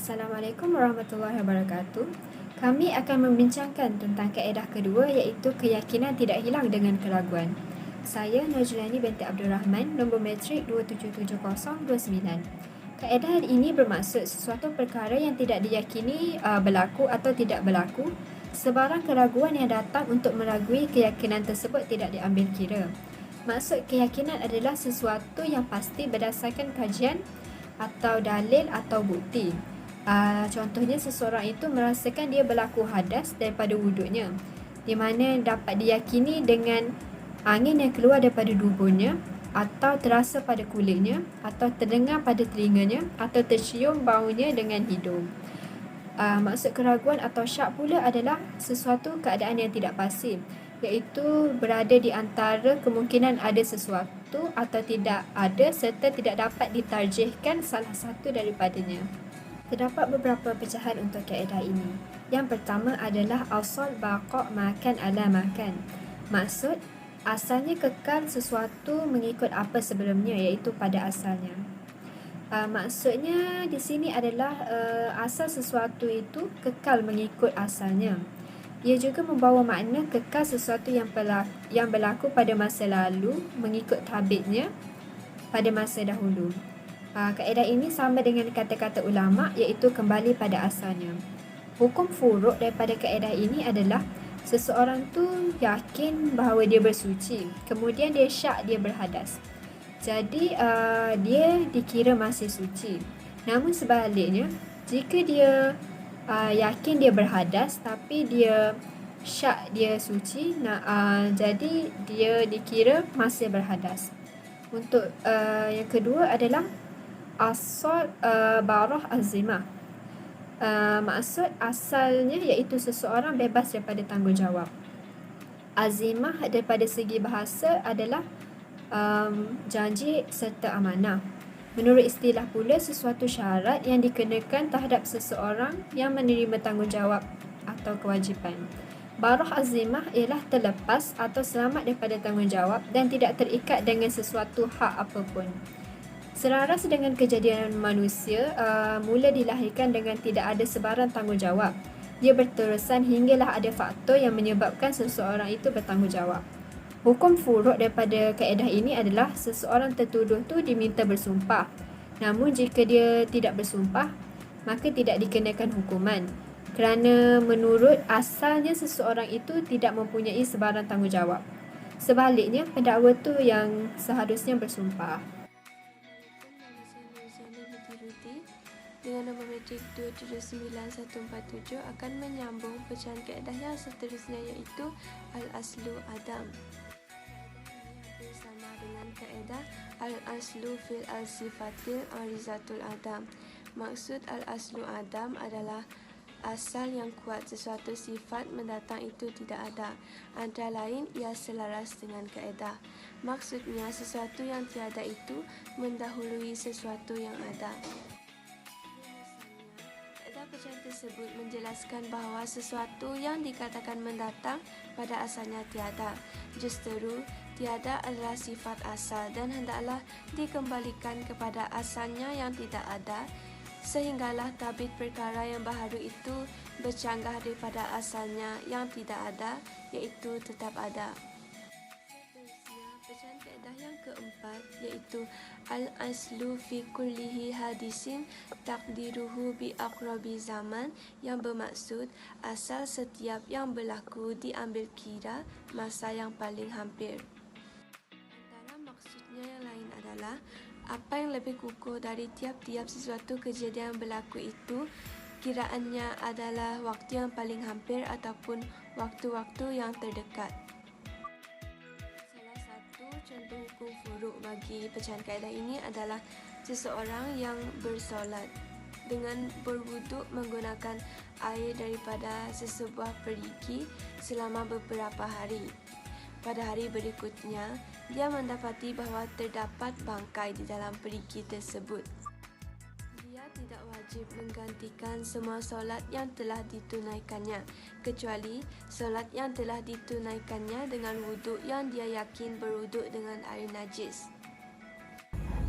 Assalamualaikum warahmatullahi wabarakatuh. Kami akan membincangkan tentang kaedah kedua iaitu keyakinan tidak hilang dengan keraguan. Saya Najulani binti Abdul Rahman, nombor metrik 277029. Kaedah ini bermaksud sesuatu perkara yang tidak diyakini berlaku atau tidak berlaku, sebarang keraguan yang datang untuk meragui keyakinan tersebut tidak diambil kira. Maksud keyakinan adalah sesuatu yang pasti berdasarkan kajian atau dalil atau bukti. Contohnya seseorang itu merasakan dia berlaku hadas daripada wuduknya, di mana dapat diyakini dengan angin yang keluar daripada duburnya, atau terasa pada kulitnya, atau terdengar pada telinganya, atau tercium baunya dengan hidung. Maksud keraguan atau syak pula adalah sesuatu keadaan yang tidak pasti, iaitu berada di antara kemungkinan ada sesuatu atau tidak ada serta tidak dapat ditarjihkan salah satu daripadanya. Terdapat beberapa pecahan untuk kaedah ini. Yang pertama adalah asal baqa' makan ala makan. Maksud, asalnya kekal sesuatu mengikut apa sebelumnya, iaitu pada asalnya. Maksudnya di sini adalah asal sesuatu itu kekal mengikut asalnya. Ia juga membawa makna kekal sesuatu yang berlaku pada masa lalu mengikut tabitnya pada masa dahulu. Kaedah ini sama dengan kata-kata ulama iaitu kembali pada asalnya. Hukum furuk daripada kaedah ini adalah seseorang tu yakin bahawa dia bersuci, kemudian dia syak dia berhadas. Jadi dia dikira masih suci. Namun sebaliknya, jika dia yakin dia berhadas tapi dia syak dia suci, jadi dia dikira masih berhadas. Untuk yang kedua adalah asal barah azimah. Maksud asalnya iaitu seseorang bebas daripada tanggungjawab. Azimah daripada segi bahasa adalah janji serta amanah. Menurut istilah pula, sesuatu syarat yang dikenakan terhadap seseorang yang menerima tanggungjawab atau kewajipan. Barah azimah ialah terlepas atau selamat daripada tanggungjawab dan tidak terikat dengan sesuatu hak apapun. Selaras dengan kejadian manusia, mula dilahirkan dengan tidak ada sebarang tanggungjawab. Dia berterusan hinggalah ada faktor yang menyebabkan seseorang itu bertanggungjawab. Hukum furuk daripada kaedah ini adalah seseorang tertuduh tu diminta bersumpah. Namun jika dia tidak bersumpah, maka tidak dikenakan hukuman. Kerana menurut asalnya seseorang itu tidak mempunyai sebarang tanggungjawab. Sebaliknya, pendakwa tu yang seharusnya bersumpah. Dengan nombor metrik 2791147 akan menyambung pecahan kaedah yang seterusnya iaitu Al-Aslu Adam. Sama dengan kaedah Al-Aslu fil al-sifatil arizatul Adam. Maksud Al-Aslu Adam adalah asal yang kuat sesuatu sifat mendatang itu tidak ada. Antara lain ia selaras dengan kaedah. Maksudnya sesuatu yang tiada itu mendahului sesuatu yang ada. Pecahan tersebut menjelaskan bahawa sesuatu yang dikatakan mendatang pada asalnya tiada. Justeru, tiada adalah sifat asal dan hendaklah dikembalikan kepada asalnya yang tidak ada, sehinggalah tabit perkara yang baharu itu bercanggah daripada asalnya yang tidak ada, iaitu tetap ada. Pecahan kaedah yang keempat iaitu Al-Aslu fi kullihi hadisin takdiruhu bi aqrabi zaman, yang bermaksud asal setiap yang berlaku diambil kira masa yang paling hampir. Antara maksudnya yang lain adalah apa yang lebih kukuh dari tiap-tiap sesuatu kejadian yang berlaku itu kiraannya adalah waktu yang paling hampir ataupun waktu-waktu yang terdekat. Contoh hukum furuk bagi pecahan kaedah ini adalah seseorang yang bersolat dengan berwuduk menggunakan air daripada sesebuah perigi selama beberapa hari. Pada hari berikutnya, dia mendapati bahawa terdapat bangkai di dalam perigi tersebut. Dia tidak wajib menggantikan semua solat yang telah ditunaikannya, kecuali solat yang telah ditunaikannya dengan wuduk yang dia yakin berwuduk dengan air najis.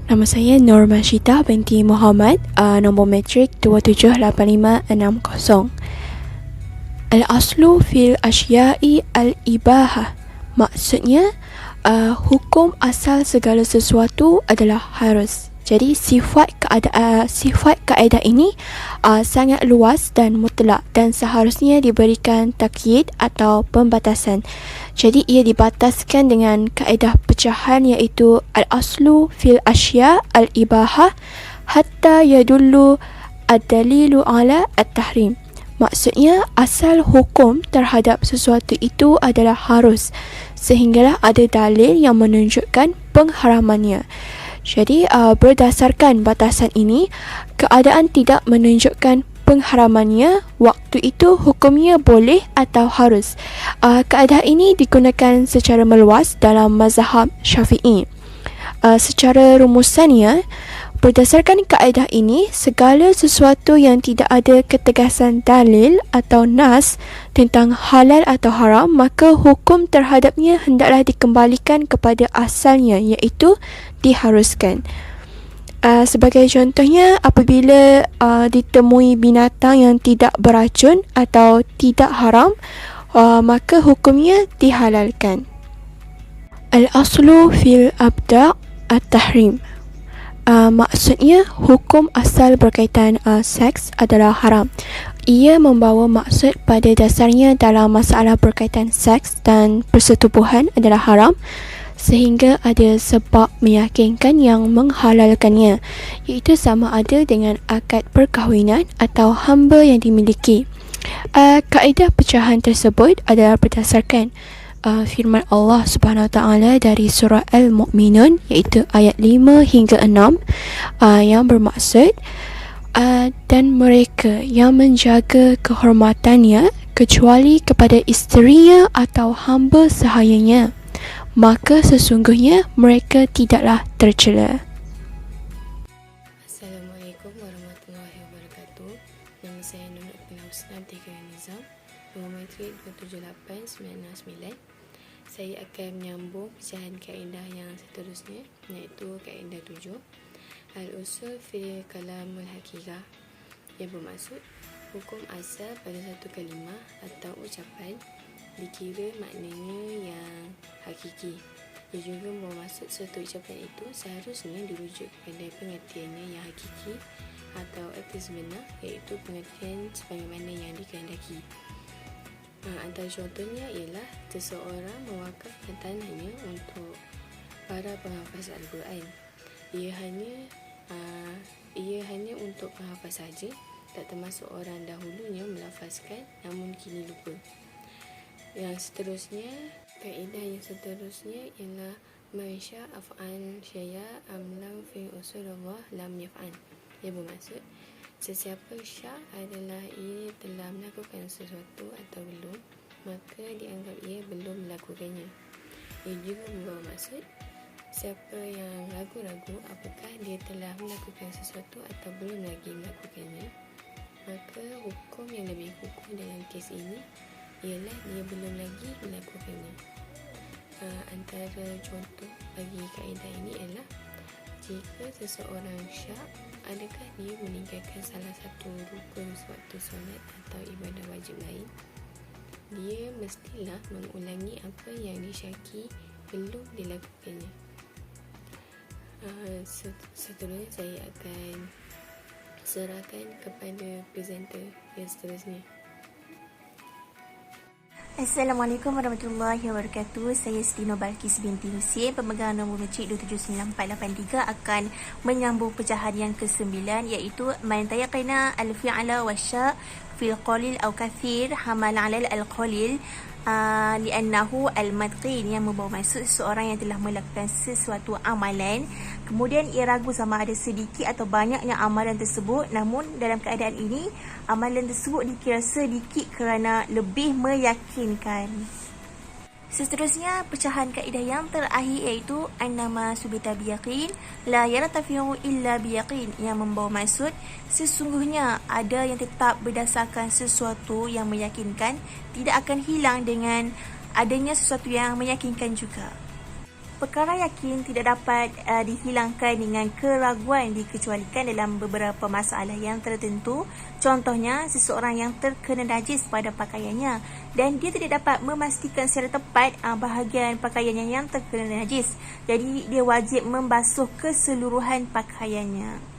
Nama saya Nur Mashita binti Muhammad, nombor matrik 278560. Al-aslu fil asya'i al-ibahah. Maksudnya, hukum asal segala sesuatu adalah harus. Jadi sifat kaedah ini sangat luas dan mutlak dan seharusnya diberikan takyid atau pembatasan. Jadi ia dibataskan dengan kaedah pecahan iaitu al-aslu fil asya' al-ibahah hatta yadullu ad-dalilu ala at-tahrim. Maksudnya asal hukum terhadap sesuatu itu adalah harus sehinggalah ada dalil yang menunjukkan pengharamannya. Jadi berdasarkan batasan ini, keadaan tidak menunjukkan pengharamannya, waktu itu hukumnya boleh atau harus. Kaedah ini digunakan secara meluas dalam mazhab Syafi'i. Secara rumusannya, berdasarkan kaedah ini, segala sesuatu yang tidak ada ketegasan dalil atau nas tentang halal atau haram, maka hukum terhadapnya hendaklah dikembalikan kepada asalnya, iaitu diharuskan. Sebagai contohnya, apabila ditemui binatang yang tidak beracun atau tidak haram, maka hukumnya dihalalkan. Al-aslu fil abda' at-tahrim. Maksudnya hukum asal berkaitan seks adalah haram. Ia membawa maksud pada dasarnya dalam masalah berkaitan seks dan persetubuhan adalah haram sehingga ada sebab meyakinkan yang menghalalkannya, iaitu sama ada dengan akad perkahwinan atau hamba yang dimiliki. Kaedah pecahan tersebut adalah berdasarkan firman Allah Subhanahu Wa Taala dari surah Al-Mu'minun, iaitu ayat 5 hingga 6, yang bermaksud dan mereka yang menjaga kehormatannya kecuali kepada isterinya atau hamba sahayanya, maka sesungguhnya mereka tidaklah tercela. Assalamualaikum warahmatullahi wabarakatuh. Nama saya Nur Husna Abdika Nizam, nombor matrik 27899. Saya akan menyambung pecahan kaedah yang seterusnya, iaitu kaedah 7, Al-usul fi kalamul haqiqah, yang bermaksud hukum asal pada satu kalimah atau ucapan dikira maknanya yang hakiki. Ia juga bermaksud suatu ucapan itu seharusnya dirujuk pada pengertiannya yang hakiki atau erti sebenar, iaitu pengertian sebagaimana yang dikehendaki. Antara contohnya ialah seseorang mewakafkan tanahnya untuk para penghafaz Al-Quran. Ia hanya untuk penghafaz saja, tak termasuk orang dahulunya melafazkan namun kini lupa. Yang seterusnya, kaedah yang seterusnya ialah Maisha af'an syaya amlam fi usulullah lam yaf'an. Ia bermaksud sesiapa syak adalah ia telah melakukan sesuatu atau belum, maka dianggap ia belum melakukannya. Ia juga membawa maksud siapa yang ragu-ragu apakah dia telah melakukan sesuatu atau belum lagi melakukannya, maka hukum yang lebih kukuh dalam kes ini ialah dia belum lagi melakukannya. Antara contoh bagi kaedah ini ialah jika seseorang syak, adakah dia meninggalkan salah satu rukun sewaktu solat atau ibadah wajib lain, dia mestilah mengulangi apa yang disyaki belum dilakukannya. Seterusnya saya akan serahkan kepada presenter yang seterusnya. Assalamualaikum warahmatullahi wabarakatuh. Saya Siti Nobalkis binti Husin, pemegang nombor matrik 279483, akan menyambung pecahan yang ke-9, iaitu man tayaqana al-fi'la wasya fil qalil aw kathir hamal 'ala al-qalil li'annahu al-matqin, yang membawa maksud seseorang yang telah melakukan sesuatu amalan, kemudian ia ragu sama ada sedikit atau banyaknya amalan tersebut, namun dalam keadaan ini amalan tersebut dikira sedikit kerana lebih meyakinkan. Seterusnya, pecahan kaedah yang terakhir iaitu annama subita biyaqin la yartafi'u illa biyaqin, yang membawa maksud sesungguhnya ada yang tetap berdasarkan sesuatu yang meyakinkan tidak akan hilang dengan adanya sesuatu yang meyakinkan juga. perkara yakin tidak dapat dihilangkan dengan keraguan dikecualikan dalam beberapa masalah yang tertentu. Contohnya, seseorang yang terkena najis pada pakaiannya dan dia tidak dapat memastikan secara tepat bahagian pakaiannya yang terkena najis. Jadi, dia wajib membasuh keseluruhan pakaiannya.